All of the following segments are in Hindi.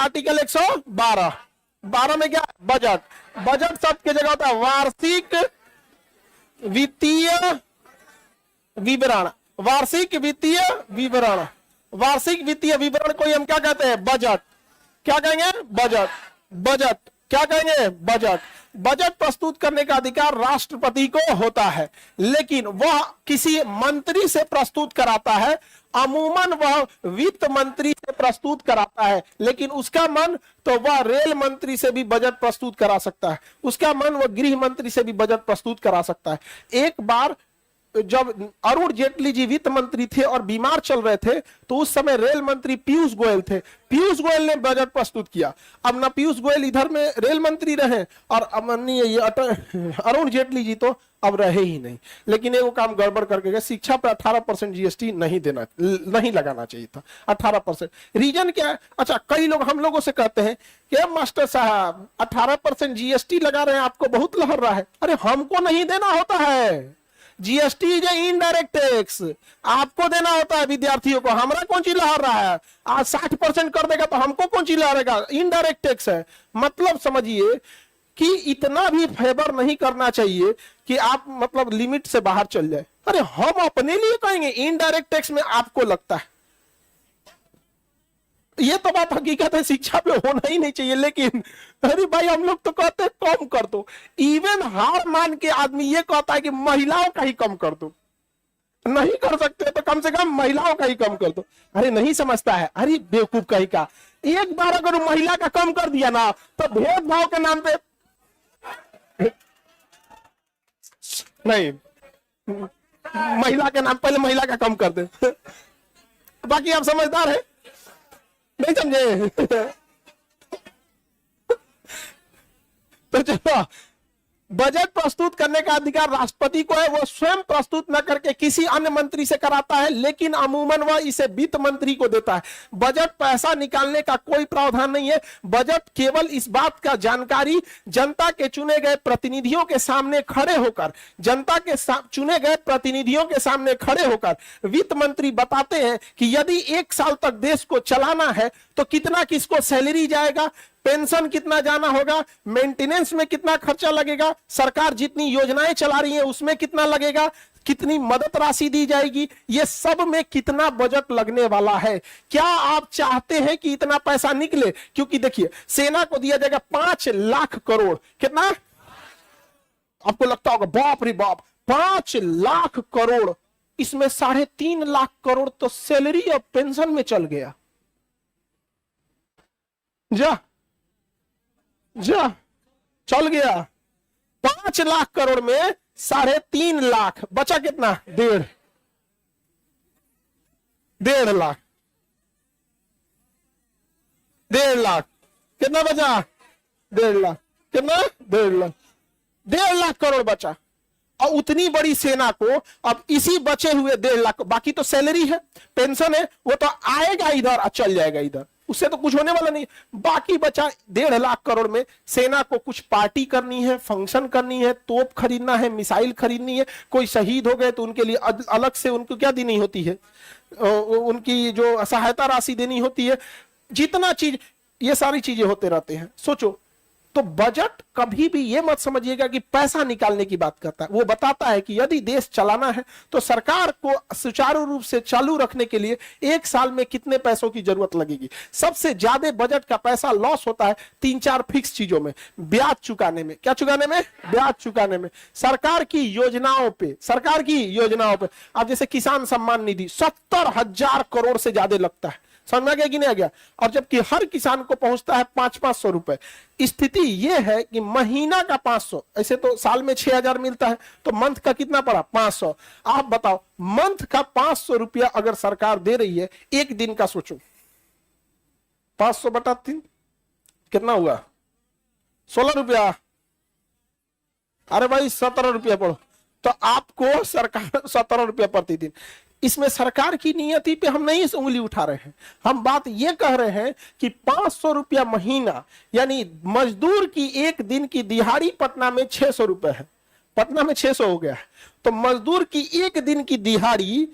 आर्टिकल 112। 12 में क्या? बजट। बजट शब्द की जगह होता है वार्षिक वित्तीय विवरण। वार्षिक वित्तीय विवरण। वार्षिक वित्तीय विवरण को हम क्या कहते हैं? बजट। क्या कहेंगे? बजट। बजट क्या कहेंगे? बजट। बजट प्रस्तुत करने का अधिकार राष्ट्रपति को होता है, लेकिन वह किसी मंत्री से प्रस्तुत कराता है। अमूमन वह वित्त मंत्री से प्रस्तुत कराता है, लेकिन उसका मन तो वह रेल मंत्री से भी बजट प्रस्तुत करा सकता है, उसका मन वह गृह मंत्री से भी बजट प्रस्तुत करा सकता है। एक बार जब अरुण जेटली जी वित्त मंत्री थे और बीमार चल रहे थे, तो उस समय रेल मंत्री पीयूष गोयल थे। पीयूष गोयल ने बजट प्रस्तुत किया। अब ना पीयूष गोयल इधर में रेल मंत्री रहे और अरुण जेटली जी तो अब रहे ही नहीं। लेकिन वो काम गड़बड़ करके गए, शिक्षा पर 18% जीएसटी नहीं लगाना चाहिए था। 18%। रीजन क्या है? अच्छा, कई लोग हम लोगों से कहते हैं कि मास्टर साहब 18% जीएसटी लगा रहे हैं, आपको बहुत लहर रहा है। अरे हमको नहीं देना होता है। जीएसटी इज इनडायरेक्ट टैक्स, आपको देना होता है विद्यार्थियों को। हमारा कौन सी लहर रहा है? आज 60% कर देगा तो हमको कौन सी लहरेगा? इनडायरेक्ट टैक्स है। मतलब समझिए कि इतना भी फेवर नहीं करना चाहिए कि आप मतलब लिमिट से बाहर चल जाए। अरे हम अपने लिए कहेंगे इनडायरेक्ट टैक्स में आपको लगता है, ये तो बात हकीकत है, शिक्षा पे होना ही नहीं चाहिए। लेकिन अरे भाई हम लोग तो कहते हैं कम कर दो। इवन हार मान के आदमी ये कहता है कि महिलाओं का ही कम कर दो। नहीं कर सकते तो कम से कम महिलाओं का ही कम कर दो। अरे नहीं समझता है। अरे बेवकूफ कहीं का। एक बार अगर महिला का कम कर दिया ना, तो भेदभाव के नाम पे नहीं, महिला के नाम पहले महिला का कम कर दे। बाकी आप समझदार है, नहीं समझे? तो चलो, बजट प्रस्तुत करने का अधिकार राष्ट्रपति को है। वो स्वयं प्रस्तुत न करके किसी अन्य मंत्री से कराता है, लेकिन अमूमन वह इसे वित्त मंत्री को देता है। बजट पैसा निकालने का कोई प्रावधान नहीं है। बजट केवल इस बात का जानकारी जनता के चुने गए प्रतिनिधियों के सामने खड़े होकर, जनता के चुने गए प्रतिनिधियों के सामने खड़े होकर वित्त मंत्री बताते हैं कि यदि 1 साल तक देश को चलाना है तो कितना किसको सैलरी जाएगा, पेंशन कितना जाना होगा, मेंटेनेंस में कितना खर्चा लगेगा, सरकार जितनी योजनाएं चला रही है उसमें कितना लगेगा, कितनी मदद राशि दी जाएगी, ये सब में कितना बजट लगने वाला है। क्या आप चाहते हैं कि इतना पैसा निकले? क्योंकि देखिए, सेना को दिया जाएगा 5 लाख करोड़। कितना? आपको लगता होगा बाप रे बाप 5 लाख करोड़, इसमें 3.5 लाख करोड़ तो सैलरी और पेंशन में चल गया। जा चल गया। 5 लाख करोड़ में 3.5 लाख बचा। कितना? 1.5 लाख। 1.5 लाख कितना बचा? 1.5 लाख। कितना? 1.5 लाख। 1.5 लाख करोड़ बचा। और उतनी बड़ी सेना को अब इसी बचे हुए 1.5 लाख, बाकी तो सैलरी है, पेंशन है, वो तो आएगा इधर और चल जाएगा इधर, उससे तो कुछ होने वाला नहीं। बाकी बचा 1.5 लाख करोड़ में सेना को कुछ पार्टी करनी है, फंक्शन करनी है, तोप खरीदना है, मिसाइल खरीदनी है। कोई शहीद हो गए तो उनके लिए अलग से उनको क्या देनी होती है, उनकी जो सहायता राशि देनी होती है। जितना चीज, ये सारी चीजें होते रहते हैं। सोचो, तो बजट कभी भी ये मत समझिएगा कि पैसा निकालने की बात करता है। वो बताता है कि यदि देश चलाना है तो सरकार को सुचारू रूप से चालू रखने के लिए 1 साल में कितने पैसों की जरूरत लगेगी। सबसे ज्यादा बजट का पैसा लॉस होता है 3-4 फिक्स चीजों में। ब्याज चुकाने में। क्या चुकाने में? ब्याज चुकाने में। सरकार की योजनाओं पे, सरकार की योजनाओं पे। अब जैसे किसान सम्मान निधि 70,000 करोड़ से ज्यादा लगता है। समझ में आ गया कि नहीं आ गया? और जबकि हर किसान को पहुंचता है 500-500 रुपए। स्थिति यह है कि महीना का 500, ऐसे तो साल में 6,000 मिलता है, तो मंथ का कितना पड़ा? 500। आप बताओ, मंथ का 500 रुपया अगर सरकार दे रही है, एक दिन का सोचो, 500 बटा 3 कितना हुआ? 16 रुपया। अरे भाई 17 रुपया पढ़ो, तो आपको सरकार 17 रुपया प्रतिदिन। इसमें सरकार की नियति पे हम नहीं उंगली उठा रहे हैं। हम बात ये कह रहे हैं कि 500 रुपया महीना, यानी मजदूर की एक दिन की दिहाड़ी पटना में 600 रुपए है। पटना में 600 हो गया है, तो मजदूर की एक दिन की दिहाड़ी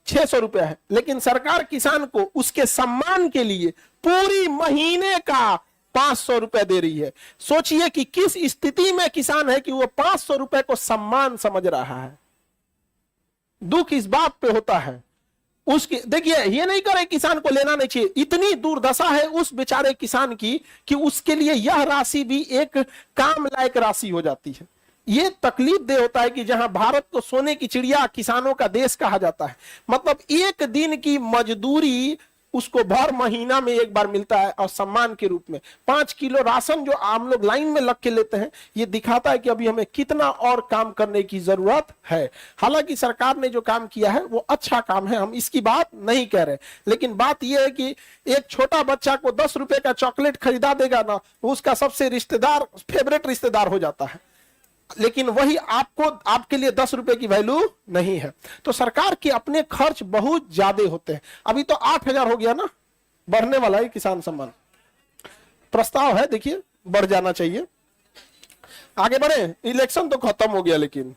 600 रुपया है, लेकिन सरकार किसान को उसके सम्मान के लिए पूरी महीने का 500 रुपए दे रही है। सोचिए कि किस स्थिति में किसान है कि वो 500 रुपए को सम्मान समझ रहा है। दुख इस बात पे होता है उसकी। देखिए, ये नहीं करे किसान को लेना नहीं चाहिए, इतनी दुर्दशा है उस बेचारे किसान की कि उसके लिए यह राशि भी एक काम लायक राशि हो जाती है। ये तकलीफ दे होता है कि जहां भारत को सोने की चिड़िया किसानों का देश कहा जाता है, मतलब एक दिन की मजदूरी उसको भर महीना में एक बार मिलता है और सम्मान के रूप में 5 किलो राशन जो आम लोग लाइन में लग के लेते हैं, ये दिखाता है कि अभी हमें कितना और काम करने की जरूरत है। हालांकि सरकार ने जो काम किया है वो अच्छा काम है, हम इसकी बात नहीं कह रहे, लेकिन बात यह है कि एक छोटा बच्चा को 10 रुपए का चॉकलेट खरीदा देगा ना, वो उसका सबसे रिश्तेदार, फेवरेट रिश्तेदार हो जाता है, लेकिन वही आपको, आपके लिए 10 रुपए की वैल्यू नहीं है। तो सरकार के अपने खर्च बहुत ज्यादा होते हैं। अभी तो 8,000 हो गया ना, बढ़ने वाला है किसान सम्मान प्रस्ताव है, देखिए बढ़ जाना चाहिए। आगे बढ़े, इलेक्शन तो खत्म हो गया, लेकिन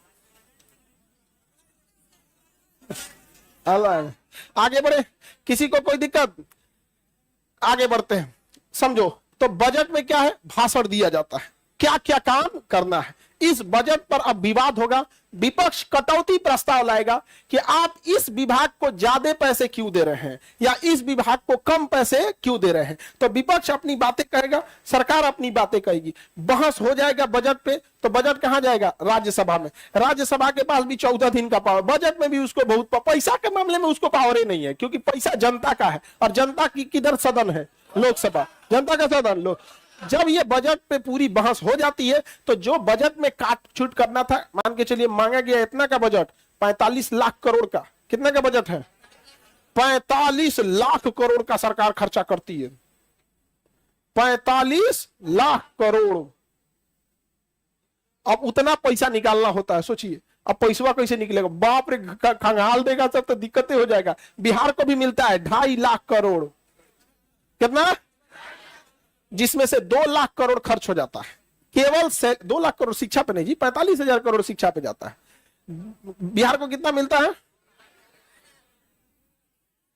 आगे बढ़े, किसी को कोई दिक्कत? आगे बढ़ते हैं। समझो तो बजट में क्या है, भाषण दिया जाता है, क्या क्या काम करना है। इस बजट पर अब विवाद होगा, विपक्ष कटौती प्रस्ताव लाएगा कि आप इस विभाग को ज्यादा पैसे क्यों दे रहे हैं या इस विभाग को कम पैसे क्यों दे रहे हैं। तो विपक्ष अपनी बातें कहेगा, सरकार अपनी बातें कहेगी, बहस हो जाएगा बजट पे। तो बजट कहां जाएगा? राज्यसभा में। राज्यसभा के पास भी 14 दिन का पावर, बजट में भी उसको बहुत पैसा के मामले में उसको पावर ही नहीं है, क्योंकि पैसा जनता का है और जनता की किधर सदन है? लोकसभा, जनता का सदन लोग। जब ये बजट पे पूरी बहस हो जाती है तो जो बजट में काट छूट करना था, मान के चलिए मांगा गया इतना का बजट, 45 लाख करोड़ का। कितना का बजट है? 45 लाख करोड़ का सरकार खर्चा करती है, 45 लाख करोड़। अब उतना पैसा निकालना होता है, सोचिए अब पैसा कैसे निकलेगा? बाप रे, खंगाल देगा सब तो दिक्कतें हो जाएगा। बिहार को भी मिलता है 2.5 लाख करोड़। कितना? जिसमें से 2 लाख करोड़ खर्च हो जाता है केवल 2 लाख करोड़ शिक्षा पे नहीं जी, 45,000 करोड़ शिक्षा पे जाता है। बिहार को कितना मिलता है?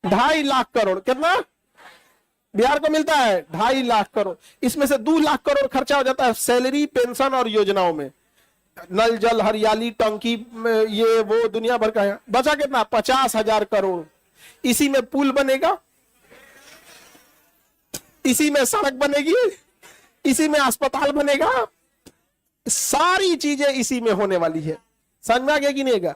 2.5 लाख करोड़। कितना बिहार को मिलता है? 2.5 लाख करोड़। इसमें से 2 लाख करोड़ खर्चा हो जाता है सैलरी, पेंशन और योजनाओं में, नल जल, हरियाली, टंकी, ये वो दुनिया भर का है। बचा कितना? 50,000 करोड़। इसी में पुल बनेगा, इसी में सड़क बनेगी, इसी में अस्पताल बनेगा, सारी चीजें इसी में होने वाली है। समझ में आ गया कि नहीं?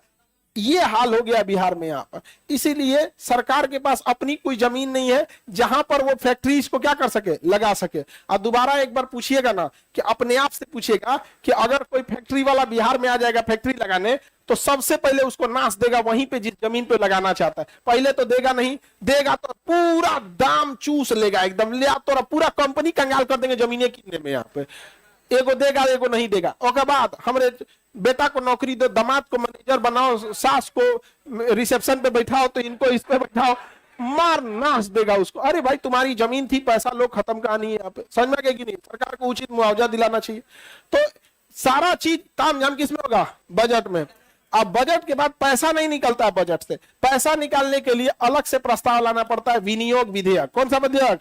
ये हाल हो गया बिहार में यहाँ पर। इसीलिए सरकार के पास अपनी कोई जमीन नहीं है जहां पर वो फैक्ट्रीज को क्या कर सके, लगा सके। और दोबारा एक बार पूछिएगा ना, कि अपने आप से पूछिएगा कि अगर कोई फैक्ट्री वाला बिहार में आ जाएगा फैक्ट्री लगाने, तो सबसे पहले उसको नाश देगा वहीं पे जिस जमीन पे लगाना चाहता है। पहले तो देगा नहीं, देगा तो पूरा दाम चूस लेगा एकदम, ले तो पूरा कंपनी कंगाल कर देंगे जमीनें किनने में। यहाँ पे एगो देगा, एगो नहीं देगा। उसके बाद हमारे बेटा को नौकरी दो, दामाद को मैनेजर बनाओ, सास को रिसेप्शन पे बैठाओ, तो इनको इस पे बैठाओ, मार नाश देगा उसको। अरे भाई तुम्हारी जमीन थी, पैसा लो, खत्म कहानी है यहाँ पे। समझ में आ गया कि नहीं? सरकार को उचित मुआवजा दिलाना चाहिए। तो सारा चीज ताम झाम किसमें होगा? बजट में। अब बजट के बाद पैसा नहीं निकलता है बजट से, पैसा निकालने के लिए अलग से प्रस्ताव लाना पड़ता है, विनियोग विधेयक। कौन सा विधेयक?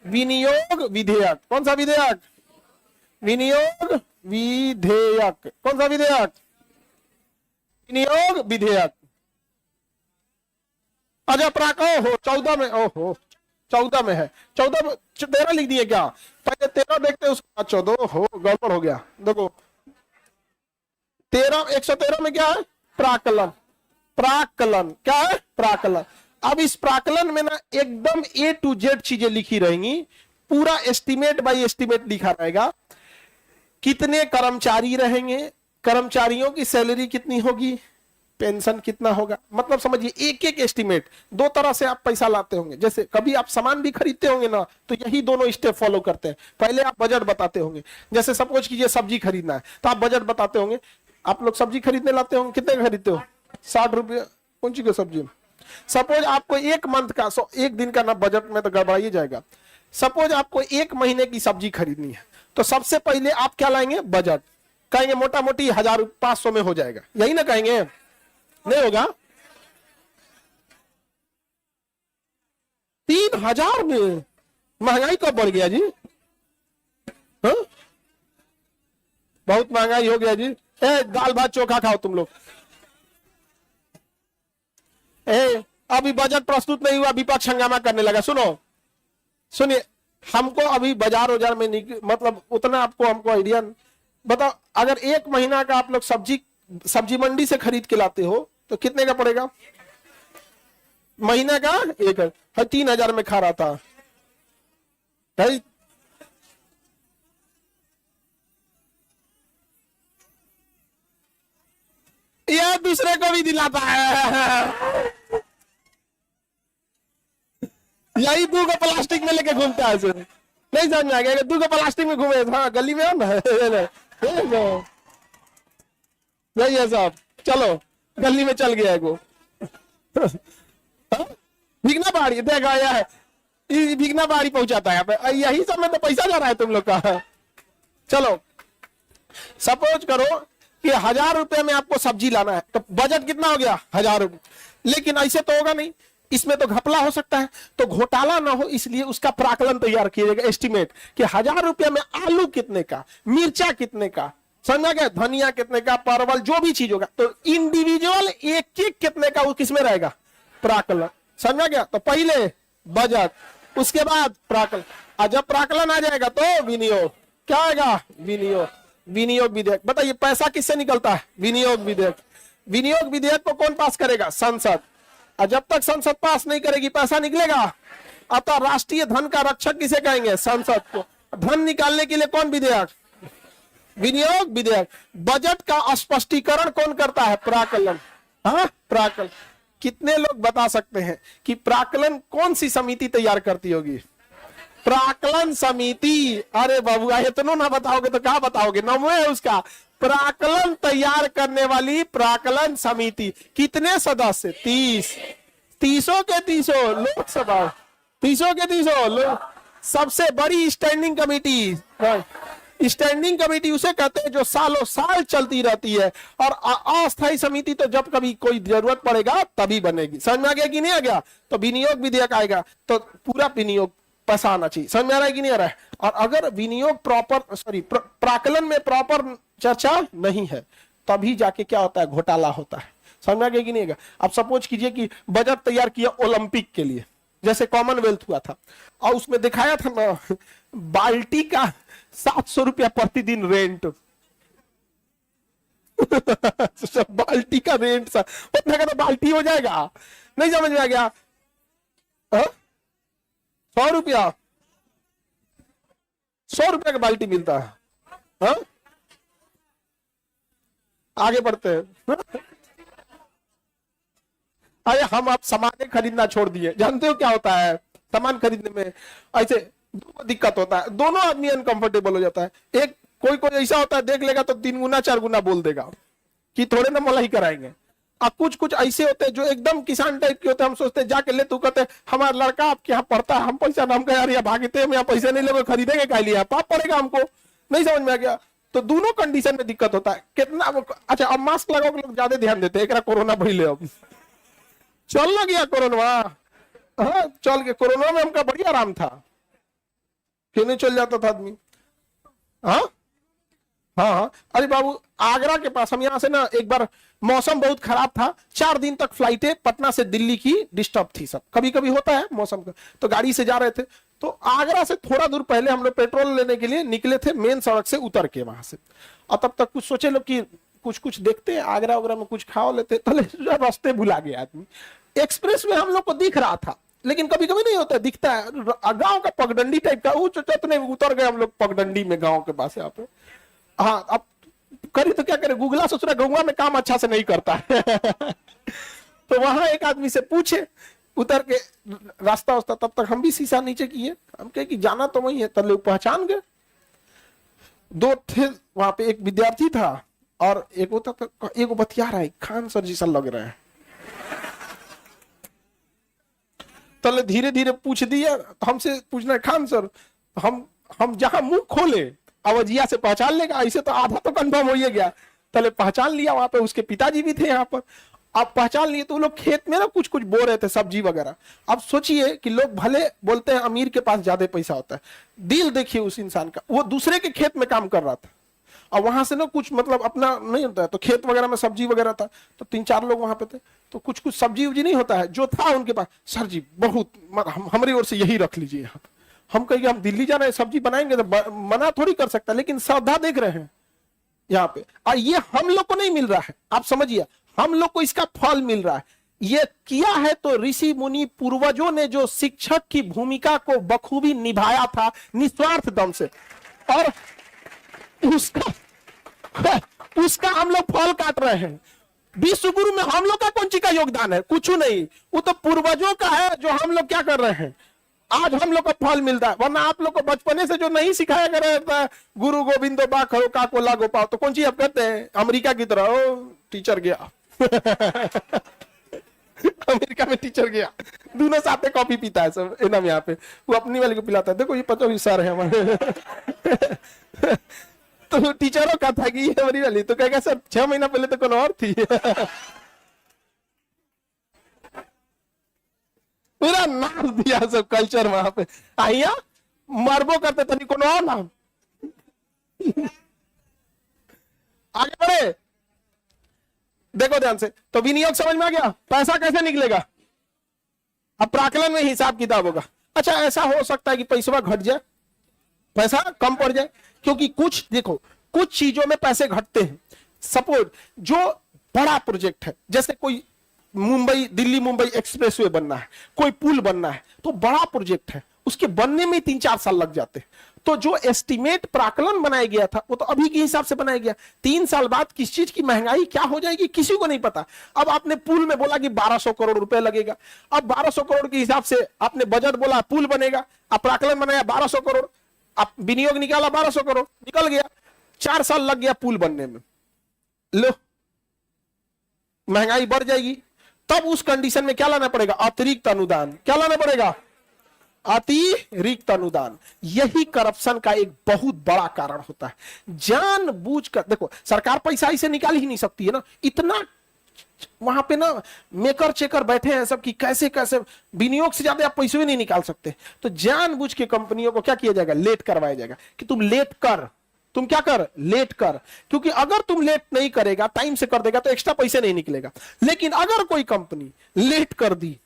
विनियोग विधेयक। कौन सा विधेयक? विनियोग विधेयक। कौन सा विधेयक? विनियोग विधेयक। अच्छा प्राको हो 14 में, ओहो 14 में है, 14 में 13 लिख दिए क्या? पहले 13 देखते हैं उसके बाद 14। हो गड़बड़ हो गया। देखो 113 में क्या है? प्राकलन। प्राकलन क्या है? प्राकलन। अब इस प्राकलन में ना एकदम A to Z चीजें लिखी रहेंगी, पूरा एस्टिमेट बाय एस्टिमेट लिखा रहेगा। कितने कर्मचारी रहेंगे, कर्मचारियों की सैलरी कितनी होगी, पेंशन कितना होगा, मतलब समझिए एक एक एस्टिमेट। 2 तरह से आप पैसा लाते होंगे। जैसे कभी आप सामान भी खरीदते होंगे ना, तो यही दोनों स्टेप फॉलो करते हैं। पहले आप बजट बताते होंगे, जैसे सपोज कीजिए सब्जी खरीदना है तो आप बजट बताते होंगे। आप लोग सब्जी खरीदने लाते होंगे, कितने खरीदते हो? 60 रुपये। कौन सी सब्जी? सपोज आपको 1 मंथ का, 1 दिन का ना बजट में तो गड़बड़ाई जाएगा। सपोज आपको 1 महीने की सब्जी खरीदनी है, तो सबसे पहले आप क्या लाएंगे? बजट। कहेंगे मोटा मोटी 1500 में हो जाएगा, यही ना कहेंगे? नहीं होगा? 3,000 में? महंगाई कब बढ़ गया जी? हा? बहुत महंगाई हो गया जी। दाल भात चोखा खाओ तुम लोग। अभी बजट प्रस्तुत नहीं हुआ, विपक्ष हंगामा करने लगा। सुनिए, हमको अभी बाजार में मतलब उतना आपको हमको आइडिया बताओ। अगर 1 महीना का आप लोग सब्जी मंडी से खरीद के लाते हो तो कितने का पड़ेगा? महीने का 3,000 में खा रहा था। यह दूसरे को भी दिलाता है। यही 2 को प्लास्टिक में लेके घूमता है। नहीं समझ में आ गया? 2 को प्लास्टिक में घूमे। हाँ, गली में हो ना। यही है साहब। चलो, गली में चल गया है वो। भिगना पहाड़ी देखा है, भिगना पहाड़ी पहुंचाता है। यही सब में तो पैसा जा रहा है तुम लोग का। चलो, सपोज करो कि 1,000 रुपए में आपको सब्जी लाना है, तो बजट कितना हो गया? 1,000 रुपए। लेकिन ऐसे तो होगा नहीं, इसमें तो घपला हो सकता है। तो घोटाला ना हो इसलिए उसका प्राकलन तैयार किएगा, एस्टिमेट कि 1,000 रुपए में आलू कितने का, मिर्चा कितने का, समझा गया, धनिया कितने का, परवल, जो भी चीज होगा। तो इंडिविजुअल एक कितने का वो किसमें रहेगा? प्राकलन। समझा गया? तो पहले बजट, उसके बाद प्राकलन, और जब प्राकलन आ जाएगा तो विनियोग। क्या आएगा? विनियोग। विनियोग विधेयक। बताइए पैसा किससे निकलता है? विनियोग विधेयक। विनियोग विधेयक को कौन पास करेगा? संसद। और जब तक संसद पास नहीं करेगी पैसा निकलेगा। अतः राष्ट्रीय धन का रक्षक किसे कहेंगे? संसद को। धन निकालने के लिए कौन विधेयक? विनियोग विधेयक। बजट का स्पष्टीकरण कौन करता है? प्राकलन। हाँ, प्राकलन। कितने लोग बता सकते हैं कि प्राकलन कौन सी समिति तैयार करती होगी? प्राकलन समिति। अरे बाबू, इतना ना बताओगे तो क्या बताओगे? नाम है उसका, प्राकलन तैयार करने वाली प्राकलन समिति। कितने सदस्य? 30। 30 के 30 लोकसभा, 30 के 30 लोग। सबसे बड़ी स्टैंडिंग कमेटी। स्टैंडिंग कमेटी उसे कहते हैं जो सालों साल चलती रहती है, और अस्थायी समिति तो जब कभी कोई जरूरत पड़ेगा तभी बनेगी। समझ में आ गया कि नहीं आ गया? तो विनियोग विधेयक आएगा तो पूरा विनियोग पैसा आना चाहिए। समझ में आ रहा है कि नहीं आ रहा है? और अगर विनियोग प्राकलन में प्रॉपर चर्चा नहीं है तभी जाके क्या होता है? घोटाला होता है। समझ में आ गया कि नहीं? अब सपोज कीजिए कि बजट तैयार किया ओलंपिक के लिए, जैसे कॉमनवेल्थ हुआ था, और उसमें दिखाया था ना बाल्टी का 700 रुपया प्रतिदिन रेंट। बाल्टी का रेंट सा उतना का तो बाल्टी हो जाएगा। नहीं समझ में आ गया? 100 रुपया, 100 रुपया का बाल्टी मिलता है। हा? आगे बढ़ते हैं। अरे हम आप सामान खरीदना छोड़ दिए। जानते हो क्या होता है सामान खरीदने में? ऐसे दिक्कत होता है, दोनों आदमी अनकंफर्टेबल हो जाता है। एक कोई ऐसा होता है, देख लेगा तो 3 गुना 4 गुना बोल देगा कि थोड़े ना मलाई कराएंगे। और कुछ ऐसे होते हैं जो एकदम किसान टाइप के होते हैं। हम सोचते हैं जाके ले, तू कहते हमारा लड़का आपके यहाँ पढ़ता है, हम पैसा नाम का यार भागते हम यहाँ पैसे नहीं लोगे, खरीदेंगे क्या लिया? पाप पड़ेगा हमको। नहीं समझ में आ गया? तो दोनों कंडीशन में दिक्कत होता है। कितना अच्छा, अब मास्क लगाओ लोग ज्यादा ध्यान देते हैं। कोरोना भइले अब चल ना गया कोरोना। हाँ, चल गया। कोरोना में हमका बढ़िया आराम था, क्यों नहीं चल जाता था आदमी? हाँ हाँ। अरे बाबू, आगरा के पास हम यहाँ से ना एक बार मौसम बहुत खराब था, 4 दिन तक फ्लाइटें पटना से दिल्ली की डिस्टर्ब थी। सब कभी कभी होता है मौसम का। तो गाड़ी से जा रहे थे, तो आगरा से थोड़ा दूर पहले हम लोग पेट्रोल लेने के लिए निकले थे, मेन सड़क से उतर के वहां से। और तब तक कुछ सोचे लोग कि कुछ देखते हैं आगरा वगैरह में, कुछ खाओ लेते, तो रास्ते भुला गया आदमी। एक्सप्रेस में हम लोग को दिख रहा था, लेकिन कभी कभी नहीं होता, दिखता है गांव का पगडंडी टाइप का। उतने उतर गए हम लोग पगडंडी में, गांव के पास यहाँ पे। हाँ, अब करी तो क्या करे, गूगला सोच रहा गंगा में काम अच्छा से नहीं करता है। तो वहां एक आदमी से पूछे उतर के रास्ता वास्ता, तब तक हम भी शीशा नीचे किए। हम कहे कि जाना तो वही है, तब लोग पहचान गए। 2 थे वहां पे, एक विद्यार्थी था और एक होता था, एक बतिया रहा है, खान सर जैसा लग रहा है। तो धीरे धीरे पूछ दिया, हमसे पूछना है खान सर, हम जहां मुंह खोले अवजिया से पहचान लेगा। ऐसे तो आधा तो कंफर्म हो ही गया। तले पहचान लिया, वहां पे उसके पिताजी भी थे यहाँ पर। आप पहचान लिए तो वो लोग खेत में ना कुछ कुछ बो रहे थे, सब्जी वगैरह। अब सोचिए कि लोग भले बोलते हैं अमीर के पास ज्यादा पैसा होता है, दिल देखिए उस इंसान का, वो दूसरे के खेत में काम कर रहा था और वहां से ना कुछ मतलब अपना नहीं होता है, तो खेत वगैरह में सब्जी वगैरह था, तो 3-4 लोग वहां पे थे, तो कुछ कुछ सब्जी उब्जी नहीं होता है जो था उनके पास, सर जी बहुत हमारी ओर से यही रख लीजिए यहाँ पे। हम कहेंगे हम दिल्ली जा रहे हैं सब्जी बनाएंगे, तो मना थोड़ी कर सकता, लेकिन श्रद्धा देख रहे हैं यहाँ पे, और ये हम लोग को नहीं मिल रहा है, आप समझिए हम लोग को इसका फल मिल रहा है। ये किया है तो ऋषि मुनि पूर्वजों ने जो शिक्षक की भूमिका को बखूबी निभाया था निस्वार्थ दम से, और उसका हम लोग फल काट रहे हैं। विश्व गुरु में हम लोग का कौन सी का योगदान है? कुछ नहीं, वो तो पूर्वजों का है जो हम लोग क्या कर रहे हैं, आज हम लोग को फल मिलता है। वरना आप लोग को बचपने से जो नहीं सिखाया गया गुरु गोविंदो बा खो का को लागो पाओ, तो कौन सी आप करते हैं अमेरिका की तरह, ओ टीचर गया अमेरिका में टीचर गया, दोनों साथ कॉफी पीता है सब एनम, यहाँ पे वो अपनी वाले को पिलाता है, देखो ये 50 सर है हमारे तो टीचरों का था कि ये हमारी वाली, तो कहेगा सर 6 महीना पहले तो कौन और थी पूरा नाम दिया सब कल्चर वहां पे, आइया मरबो करते तनी कौन और नाम आगे बढ़े। देखो ध्यान से, तो विनियोग समझ में आ गया, पैसा कैसे निकलेगा, अब प्राकलन में हिसाब किताब होगा। अच्छा ऐसा हो सकता है कि पैसा घट जाए, पैसा कम पड़ जाए, क्योंकि कुछ देखो कुछ चीजों में पैसे घटते हैं। सपोज जो बड़ा प्रोजेक्ट है, जैसे कोई मुंबई दिल्ली मुंबई एक्सप्रेसवे बनना है, कोई पुल बनना है, तो बड़ा प्रोजेक्ट है, उसके बनने में 3-4 साल लग जाते हैं। तो जो एस्टिमेट प्राकलन बनाया गया था वो तो अभी के हिसाब से बनाया गया, 3 साल बाद किस चीज की महंगाई क्या हो जाएगी किसी को नहीं पता। अब आपने पुल में बोला कि 1200 करोड़ रुपए लगेगा, अब 1200 करोड़ के हिसाब से आपने बजट बोला पुल बनेगा, अब प्राकलन बनाया 1200 करोड़, आप विनियोग निकाला 1200 करोड़ निकल गया, 4 साल लग गया पुल बनने में, लो महंगाई बढ़ जाएगी। तब उस कंडीशन में क्या लाना पड़ेगा, अतिरिक्त अनुदान। क्या लाना पड़ेगा, अतिरिक्त अनुदान। यही करप्शन का एक बहुत बड़ा कारण होता है। जानबूझकर देखो सरकार पैसा ऐसे निकाल ही नहीं सकती है ना, इतना वहां पे ना मेकर चेकर बैठे हैं सब कि कैसे कैसे विनियोग से ज्यादा आप पैसे भी नहीं निकाल सकते, तो जानबूझ के कंपनियों को क्या किया जाएगा, लेट करवाया जाएगा कि तुम लेट कर, तुम क्या कर, लेट कर, क्योंकि अगर तुम लेट नहीं करेगा, टाइम से कर देगा तो एक्स्ट्रा पैसे नहीं निकलेगा। लेकिन अगर कोई कंपनी लेट कर दी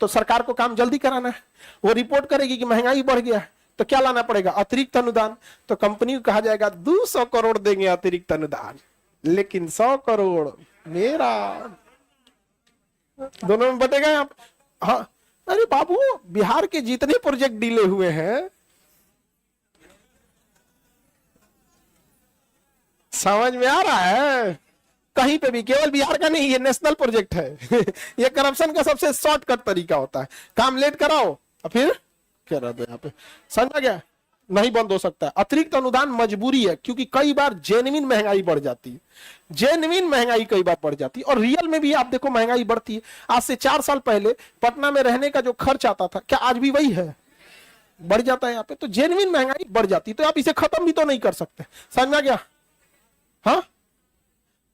तो सरकार को काम जल्दी कराना है, वो रिपोर्ट करेगी कि महंगाई बढ़ गया है, तो क्या लाना पड़ेगा, अतिरिक्त अनुदान। तो कंपनी को कहा जाएगा 200 करोड़ देंगे अतिरिक्त अनुदान, लेकिन 100 करोड़ मेरा, दोनों में बटेगा यहाँ। हाँ अरे बाबू बिहार के जितने प्रोजेक्ट डीले हुए हैं, समझ में आ रहा है, कहीं पे भी, केवल बिहार का नहीं, ये नेशनल प्रोजेक्ट है ये करप्शन का सबसे शॉर्टकट तरीका होता है, काम लेट कराओ और फिर क्या रहता है यहाँ पे, समझा गया, नहीं बंद हो सकता है। अतिरिक्त अनुदान मजबूरी है, क्योंकि कई बार जेन्युइन महंगाई बढ़ जाती है, जेन्युइन महंगाई कई बार बढ़ जाती है, और रियल में भी आप देखो महंगाई बढ़ती है। आज से 4 साल पहले पटना में रहने का जो खर्च आता था, क्या आज भी वही है, बढ़ जाता है यहाँ पे, तो जेन्युइन महंगाई बढ़ जाती है, तो आप इसे खत्म भी तो नहीं कर सकते, समझ में आ गया। हाँ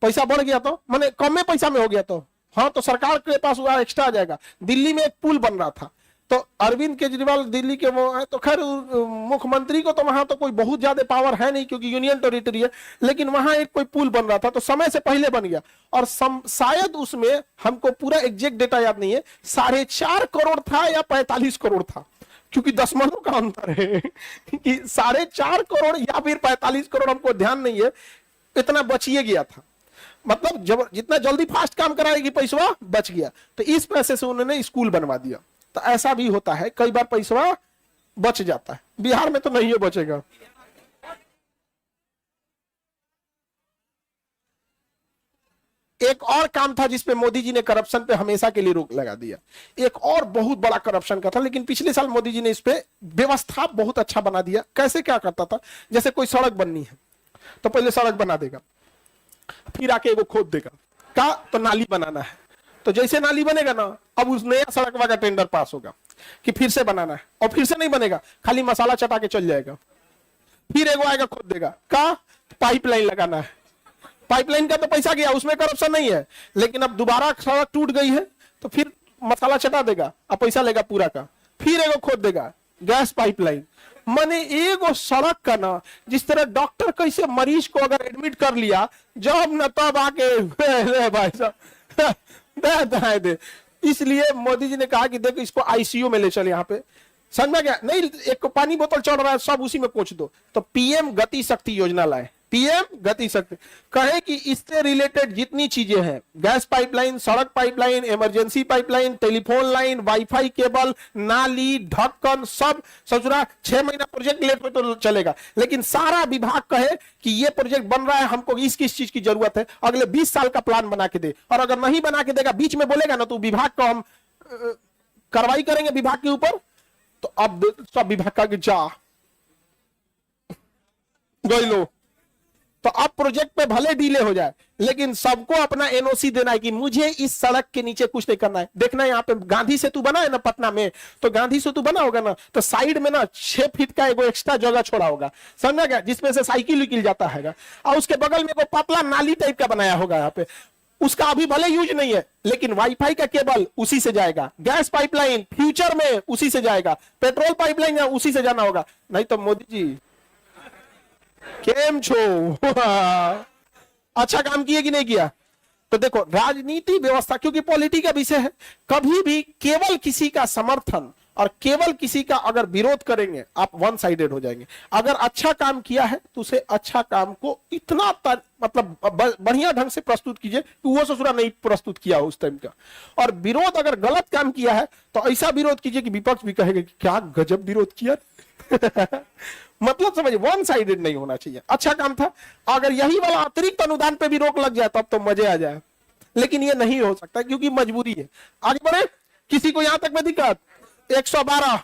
पैसा बढ़ गया तो माने कम में पैसा में हो गया तो, हाँ तो सरकार के पास वह एक्स्ट्रा आ जाएगा। दिल्ली में एक पुल बन रहा था, तो अरविंद केजरीवाल दिल्ली के वो है, तो खैर मुख्यमंत्री को तो वहां तो कोई बहुत ज्यादा पावर है नहीं क्योंकि यूनियन टेरिटरी है, लेकिन वहां एक कोई पुल बन रहा था तो समय से पहले बन गया, और शायद उसमें हमको पूरा एग्जैक्ट डेटा याद नहीं है, 4.5 करोड़ था या 45 करोड़ था, क्योंकि दशमलव का अंतर है कि 4.5 करोड़ या फिर 45 करोड़, हमको ध्यान नहीं है, इतना बचिए गया था। मतलब जब जितना जल्दी फास्ट काम कराएगी पैसा बच गया, तो इस पैसे से उन्होंने स्कूल बनवा दिया। तो ऐसा भी होता है, कई बार पैसा बच जाता है, बिहार में तो नहीं है बचेगा। एक और काम था जिसपे मोदी जी ने करप्शन पे हमेशा के लिए रोक लगा दिया, एक और बहुत बड़ा करप्शन का था, लेकिन पिछले साल मोदी जी ने इस पे व्यवस्था बहुत अच्छा बना दिया। कैसे क्या करता था, जैसे कोई सड़क बननी है तो पहले सड़क बना देगा, फिर आके वो खोद देगा, का तो नाली बनाना है, तो जैसे नाली बनेगा ना, अब उस नया सड़क वाला टेंडर पास होगा कि फिर से बनाना है, और फिर से नहीं बनेगा, खाली मसाला चटा के चल जाएगा, फिर एगो आएगा खोद देगा, का पाइपलाइन लगाना है, पाइपलाइन का तो पैसा गया, उसमें करप्शन नहीं है, लेकिन अब दोबारा सड़क टूट गई है तो फिर मसाला चटा देगा, अब पैसा लेगा पूरा का, फिर एगो खोद देगा गैस पाइपलाइन। माने एगो सड़क का ना, जिस तरह डॉक्टर कैसे मरीज को अगर एडमिट कर लिया, जब न तब आके भाई साहब दे। इसलिए मोदी जी ने कहा कि देखो इसको आईसीयू में ले चले, यहाँ पे समझ में गया नहीं, एक पानी बोतल चढ़ रहा है सब उसी में पहुंच दो, तो पीएम गति शक्ति योजना लाए, पीएम गति शक्ति, कहे कि इससे रिलेटेड जितनी चीजें हैं, गैस पाइपलाइन, सड़क pipeline, emergency pipeline, telephone line, wifi cable, नाली, ढक्कन, सब ससुरा 6 महीना प्रोजेक्ट लेट में तो चलेगा, लेकिन सारा विभाग कहे कि ये प्रोजेक्ट बन रहा है, हमको इस किस चीज की जरूरत है, अगले 20 साल का प्लान बना के दे, और अगर नहीं बना के देगा, बीच में बोलेगा ना, तो विभाग को हम कार्रवाई करेंगे विभाग के ऊपर। तो अब सब विभाग का जा गई लो, तो अब प्रोजेक्ट पे भले डीले हो जाए, लेकिन सबको अपना एनओसी देना है कि मुझे इस सड़क के नीचे कुछ नहीं करना है। देखना है यहाँ पे गांधी सेतु बना है ना पटना में, तो गांधी सेतु बना होगा ना, तो साइड में ना 6 फीट का एगो एक्स्ट्रा जगह छोड़ा होगा, समझा गया, जिसमें से साइकिल निकल जाता है, और उसके बगल में एगो पतला नाली टाइप का बनाया होगा यहाँ पे, उसका अभी भले यूज नहीं है, लेकिन वाईफाई का केबल उसी से जाएगा, गैस पाइपलाइन फ्यूचर में उसी से जाएगा, पेट्रोल पाइपलाइन उसी से जाना होगा। नहीं तो मोदी जी केम छो अच्छा काम किए कि नहीं किया। तो देखो राजनीति व्यवस्था, क्योंकि पॉलिटी का विषय है, कभी भी केवल किसी का समर्थन और केवल किसी का अगर विरोध करेंगे आप वन साइडेड हो जाएंगे। अगर अच्छा काम किया है तो उसे अच्छा काम को इतना मतलब बढ़िया ढंग से प्रस्तुत कीजिए कि वो ससुरा नहीं प्रस्तुत किया उस टाइम का, और विरोध अगर गलत काम किया है तो ऐसा विरोध कीजिए कि विपक्ष भी कहेगा कि क्या गजब विरोध किया मतलब समझिए, वन साइडेड नहीं होना चाहिए। अच्छा काम था, अगर यही वाला अतिरिक्त अनुदान पे भी रोक लग जाए तब तो मजे आ जाए, लेकिन ये नहीं हो सकता क्योंकि मजबूरी है। आगे बढ़े, किसी को यहां तक में दिक्कत 112